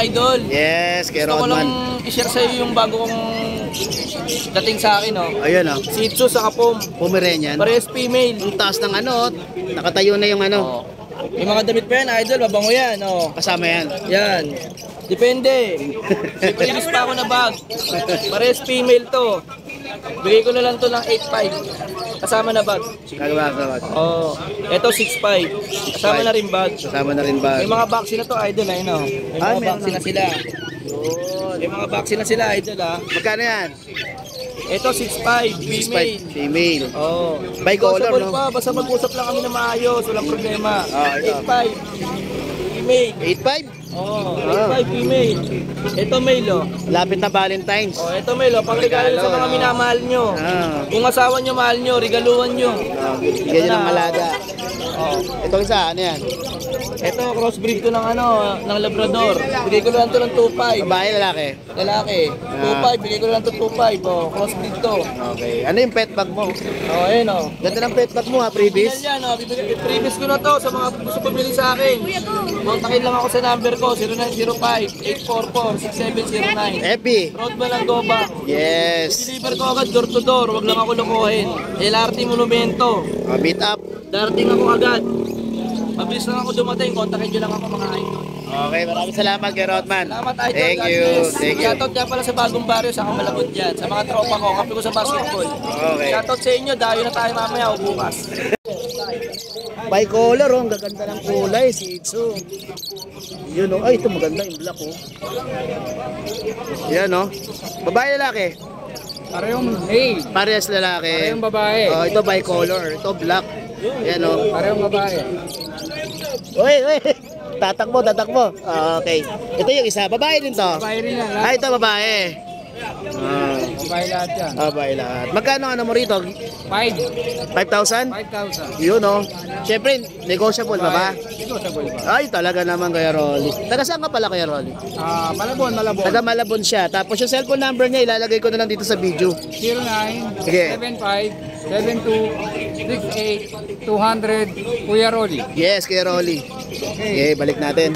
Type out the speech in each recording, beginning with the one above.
idol. Yes, kay Gusto ko lang Rodman. i-share sa iyo yung bago kong dating sa akin, oh. Ayun, oh. Shih Tzu sa Pom. Pomeranian. Parehas female. Ang taas ng ano, nakatayo na yung ano. Oh. Yung mga damit pa yan, idol, mabango yan, oh. Kasama yan. Yan. Depende. May previous pa ako na bag. Parehas female to. Bigay ko na lang to ng 8.5. Kasama na bag. Kagawag. Oh, ito 6.5. Kasama na rin bag. Kasama na rin ba? May mga vaccine na to, idol, ayun, oh. May mga vaccine na sila. May mga vaccine na sila, idol, ah. Magkano yan? Ito 6.5, female. Female. Oh. Bicolor, no? Pa, basta mag-usap lang kami na maayos, walang problema. Ah, ito. 8.5. Female. 8.5? Oh, 8.5 female. Ito male, oh. Lapit na Valentine's. Oh, ito male, oh. Pang-regalo sa mga minamahal nyo. Ah. Kung asawa nyo mahal nyo, regaluhan nyo. Bigyan nyo ng malaga. Oh. Ito isa, ano yan? Ito, crossbreed ko ng ano, ng Labrador. Bigay ko lang to ng 2.5. Babae, lalaki? Lalaki. 2.5, bigay ko lang to 2.5. Oh, crossbreed to. Okay. Ano yung pet bag mo? Oh, ayun, oh. Ganda ng pet bag mo, ha, previous? Yan, oh. Previous ko na to sa mga gusto pabili sa akin. Kontakin lang ako sa number ko, 0905-844-6709. Epi. Rodman ang Goba. Yes. Deliver ko agad door to door, wag lang ako lukuhin. LRT Monumento. Meet up. Darating ako agad. Mabilis lang ako dumating, kontakin nyo lang ako mga idol. Okay, maraming salamat kay Rodman. Salamat idol. Thank God you. bless. Thank you. Shoutout dyan pala sa bagong baryo, sa Kamalabot dyan. Sa mga tropa ko, kapi ko sa basketball. Okay. Shoutout sa inyo, dayo na tayo mamaya o bukas. Bicolor, oh. Ang gaganda ng kulay, Shih Tzu. Yun, oh. Ay, ito maganda yung black, oh. Yan, oh. Babae, lalaki? Parehong male. Parehas lalaki. Parehong babae. Oh, ito bicolor. Ito black. Yan, oh. Parehong babae. Uy, uy. Tatakbo, tatakbo. Okay. Ito yung isa. Babae din to. Babae rin yan. Ay, ito babae. Babae lahat yan. Babae lahat. Magkano ano mo rito? 5,000. 5,000? Yun, oh. Siyempre, negotiable ba ba? Negotiable ba? Ay, talaga naman Kuya Rolly. Taga saan ka pala Kuya Rolly? Malabon. Taga Malabon siya. Tapos yung cellphone number niya, ilalagay ko na lang dito sa video. 09 Sige. 75 72 68 200 Kuya Rolly. Yes, Kuya Rolly. Okay, balik natin.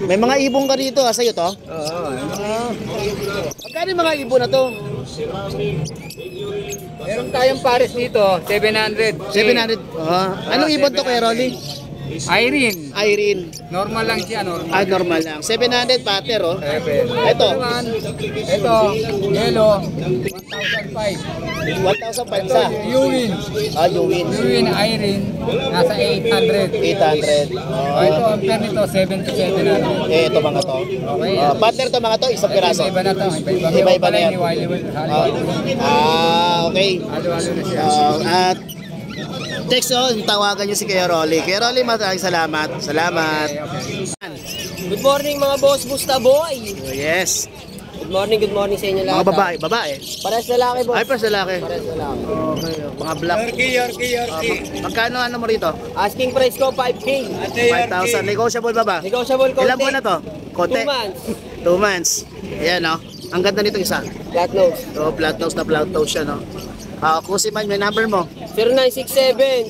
May mga ibong ka dito, sa'yo to? Oo. Magkano yung mga ibon na to? Meron tayong pares dito, 700. 700. Anong ibon to Kuya Rolly? Irene. Irene. Normal lang siya, normal. Ah, normal lang. 700 pater, oh. Ito. Ito, yellow, 1,005. 1,005 sa. Ewin. Ah, you win. Ewin Irene, nasa 800. 800. Ito, ang pair nito, 7 to 700. Ito mga to. Okay. Partner to mga to, isang piraso. Iba na to. Iba-iba na yan. Okay. Halo-halo na siya. At text on, tawagan nyo si Kuya Rolly. Kuya Rolly, maraming salamat. Salamat. Good morning mga boss, Busta Boy. Yes. Good morning sa inyo lahat. Mga babae. Babae. Pares lalaki boss. Ay, pas lalaki. Pares lalaki. Okay. Mga black. Magkano ano mo rito? Asking price ko 5K. 5,000. Negotiable ba ba? Negotiable konti. Ilan buwan na to? Konti? 2 months. 2 months. Ayan, no? Ang ganda nitong isa. Flat nose. So, flat nose siya, no? Kusiman, may number mo.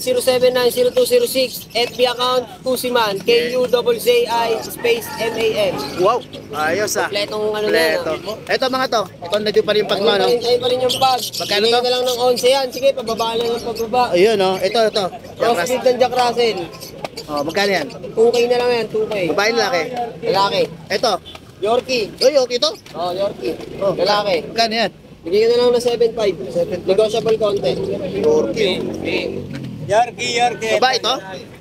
0967-079-0206. FB account, Kusiman. K-U-Z-Z-I space M-A-N. Wow! Ayos, ah. Kompletong ano na yan. Kompleto. Ito mga to. Ito na pa rin pag mo, no? Ayun pa rin yung bag. Magkano Bigay to? na lang ng 11 yan. Sige, pababa lang ng pababa. Ayun, no? Ito. Crossbreed ng Jack Russell. Oh, magkano yan? 2K na lang yan, 2K. Babae, lalaki. Lalaki. Ito. Yorkie. Uy, okay to. Oh, Yorkie. Oh, Lalaki. magkano yan? Bigyan na lang ng 7.5. Negotiable content. Yorkie. Yorkie. Babae to?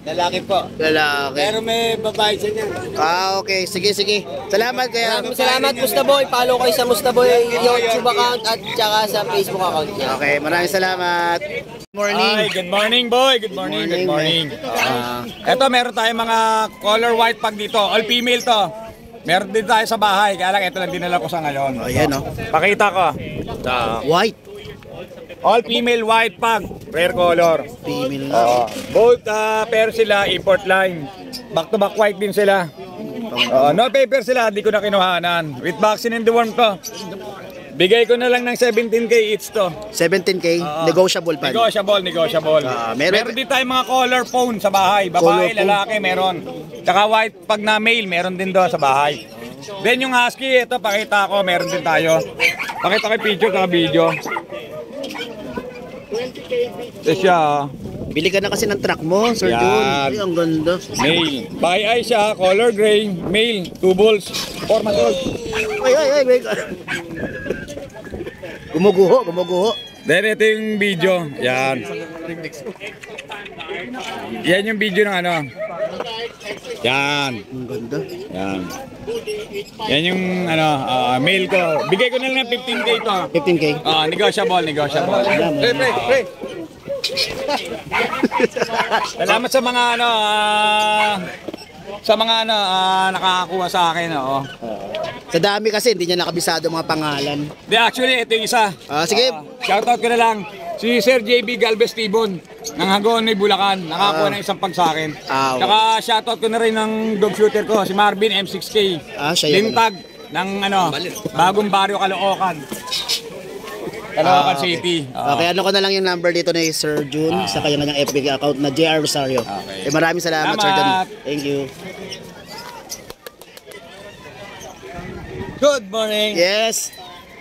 Lalaki po. Lalaki. Pero may babae siya niyan. Okay. Sige. Salamat kaya. Maraming salamat, Mustaboy. Follow kayo sa Mustaboy YouTube account at saka sa Facebook account niya. Okay, maraming salamat. Morning. Hi, good morning boy. Good morning. Ito meron tayong mga color white pag dito. All female to. Meron din tayo sa bahay. Kaya lang ito lang dinala ko sa ngayon. Ayan, no? Pakita ko. White. All female white pag. Rare color. Female na. Both pair sila, import line. Back to back white din sila. No paper sila, di ko na kinuhanan. With vaccine and deworm ko. Bigay ko na lang ng 17K each to. 17K. Negotiable pa. Negotiable. Meron din tayong mga color phone sa bahay. Babae, Color phone. lalaki, meron. Tsaka white pag na male, meron din doon sa bahay. Then yung husky, ito pakita ko, meron din tayo. Pakita ko yung picture at video. Ito siya. Bili ka na kasi ng truck mo, Sir Yan. Jun. Ay, ang ganda. Male. By eye siya, color gray, male, 2 bulls, 4 months old. Ay, wait. Gumuguho. Then ito yung video. Yan. Yan yung video ng ano. Yan. Ang ganda. Yan. Yan yung ano, mail ko. Bigay ko na lang ng 15K ito. 15K. Negotiable. Pre. Salamat sa mga ano, nakakakuha sa akin, oo. Sa dami kasi, hindi niya nakabisado mga pangalan. Di actually, ito yung isa. Sige. Shoutout ko na lang. Si Sir JB Galvez Tibon ng Hagonoy, Bulacan. Nakakuha ng isang pag sa akin. Okay. Tsaka shoutout ko na rin ng dog shooter ko, si Marvin M6K. Siya yun. Lintag ng ano, bagong baryo Caloocan. Caloocan City. Okay, ano ko na lang yung number dito ni Sir Jun sa kanyang FB account na JR Rosario. Okay. Maraming salamat, Sir Jun. Thank you. Good morning. Yes.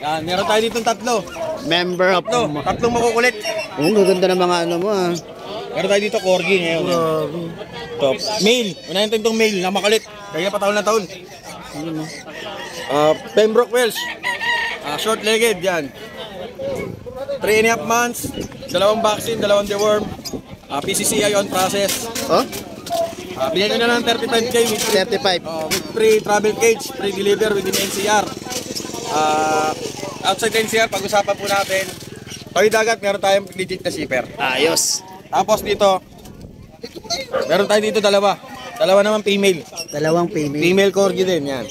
Yan, meron tayo ditong tatlo. Member of... Tatlong makukulit. Oh, gaganda ng mga ano mo ah. Meron tayo dito corgi ngayon. Top. Male. Unahin natin itong male na makulit. Kaya pa taon na taon. Pembroke Welsh. Short-legged yan. 3.5 months. 2 vaccine, 2 deworm. PCCI on process. Oh? Bigyan ko na ng 35K with 35. with free travel cage, free deliver within NCR. Outside NCR, pag-usapan po natin. Tawid dagat, meron tayong legit na shipper. Ayos. Tapos dito, meron tayo dito dalawa. Dalawa naman female. Dalawang payment. Female corgi din, yan.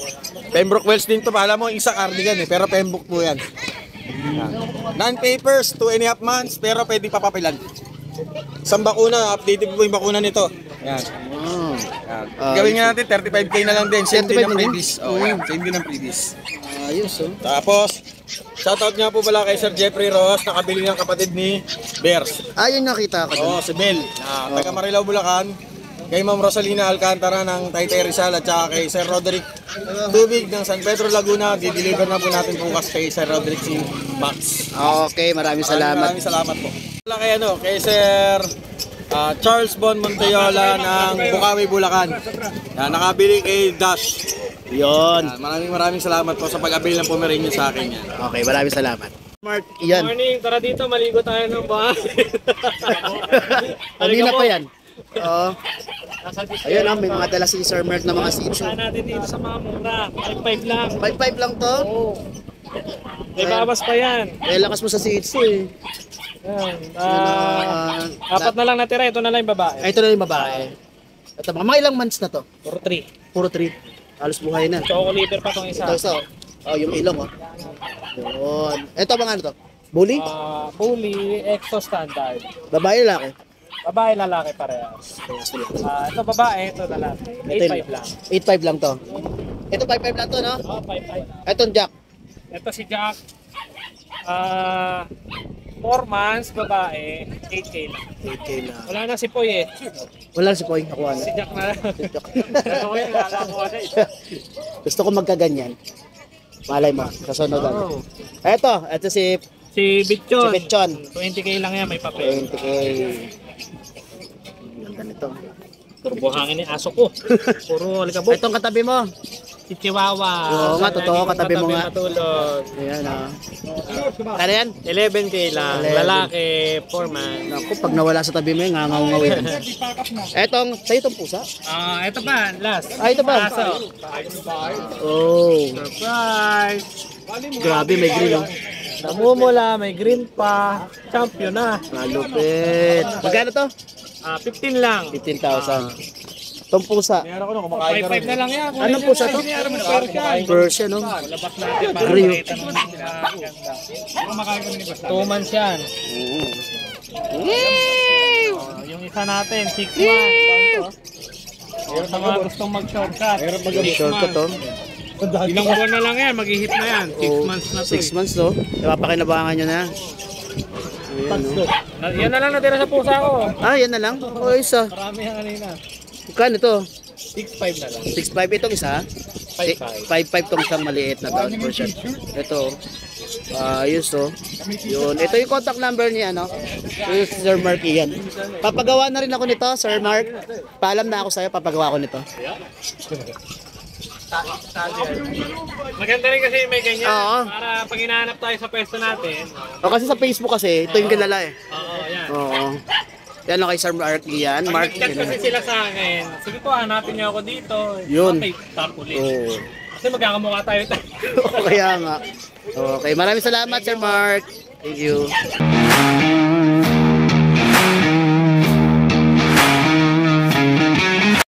Pembroke Welsh din to. Alam mo, isa cardigan pero Pembroke po yan. Non-papers, 2.5 months, pero pwede papapilan. Isang bakuna, updated po yung bakuna nito. Yan. Yan. Gawin nga natin, 35K na lang din. Same din 35 ng na din? previous. Same din ng previous. Ayos oh. Tapos, shoutout nga po pala kay Sir Jeffrey Ross, nakabili ng kapatid ni Bears. Ayun nakita ko. Oo, si Mel, taga Marilao, Bulacan. Kay Ma'am Rosalina Alcantara ng Taytay Rizal at saka kay Sir Roderick Tubig ng San Pedro, Laguna. Dideliver na po natin bukas kay Sir Roderick si Max. Okay, maraming salamat. Maraming salamat po. Wala kay Sir Charles Bon Monteyola ng Bukawi, Bulacan. Yan, nakabili kay Dash. Yon. Maraming salamat po sa pag-abili ng Pomeranian sa akin yan. Okay, maraming salamat. Mark, yan. Morning, tara dito, maligo tayo ng bahay. Kanina pa yan. Oo. Ayun ah, may mga dala si Sir Mark na mga sitio. natin dito sa mga mura, 5-5 lang. 5-5 lang to. Oo. May bawas pa yan. Eh, lakas mo sa sitio eh. Yan. Apat Na lang natira, ito na lang yung babae. Ito na yung babae. Ito, mga ilang months na to? Puro 3. Puro 3. Halos buhay na. Choco liver pa tong isa. Ito isa. Oh, yung ilong oh. Yun. Ito mga ano to? Bully? Bully, exo standard. Babae lalaki? Babae, lalaki parehas. Ito babae, ito lalaki. 8-5 lang. 8-5 lang to. Ito 5-5 lang to, no? 5-5. Itong Jack. Ito si Jack. 4 months, babae, 8K lang. 8K lang. Wala na si Poy eh. Wala si Poy, nakuha na. Si Jack na lang. Ito ko yun, nakakuha na eh. Gusto ko magkaganyan. Malay mo, kasunod ako. Ito si Si Bitchon. 20K lang yan, may papel. 20K. Ganda nito. Turbo hangin yung aso ko. Puro alikabok. Itong katabi mo. Si Chihuahua. Oo nga, totoo, katabi mo nga. Matulog. Ayan ah. Ano yan? 11K lang. 11. Lalaki, 4 months. Naku, pag nawala sa tabi mo yung ngangaw-ngaw yun. Sa'yo itong pusa? Ito pa, last. Ito ba? Aso. Oh, Surprise! grabe, may green oh. Namumula, may green pa. Champion na. Malupit. Magkano to? 15 lang. 15,000. Itong pusa. 5-5 na lang yan. Anong pusa to? Persian, no? Labas natin para Rio. makita naman sila. 2 months yan. Yung isa natin, 6 months. Sa mga gustong mag-shortcut. Shortcut to. Ilang buwan na lang yan, mag-hit na yan. 6 months na to. 6 months to. Napapakinabangan nyo na. Ayan, no? Yan na lang natira sa pusa ko. Yan na lang. O, isa. Marami yan kanina. Magkano to? 6-5 na lang. 6.5 itong isa. 5.5 tong isang maliit na brown version. Ito, ayos oh. Yun. Ito yung contact number niya, no? Yung Sir Mark yan. Papagawa na rin ako nito, Sir Mark. Paalam na ako sa'yo, papagawa ko nito. Maganda rin kasi may ganyan. Oo. Para pag hinahanap tayo sa pwesto natin. O kasi sa Facebook kasi, ito yung kilala eh. Oo, yan. Oo. Yan o kay Sir Mark yan. Mark Nag-chat kasi sila sa akin. Sige po, hanapin niyo ako dito. Yun. Okay, tap ulit. Oo. Kasi magkakamukha tayo. Kaya nga. Okay, maraming salamat Sir Mark. Thank you.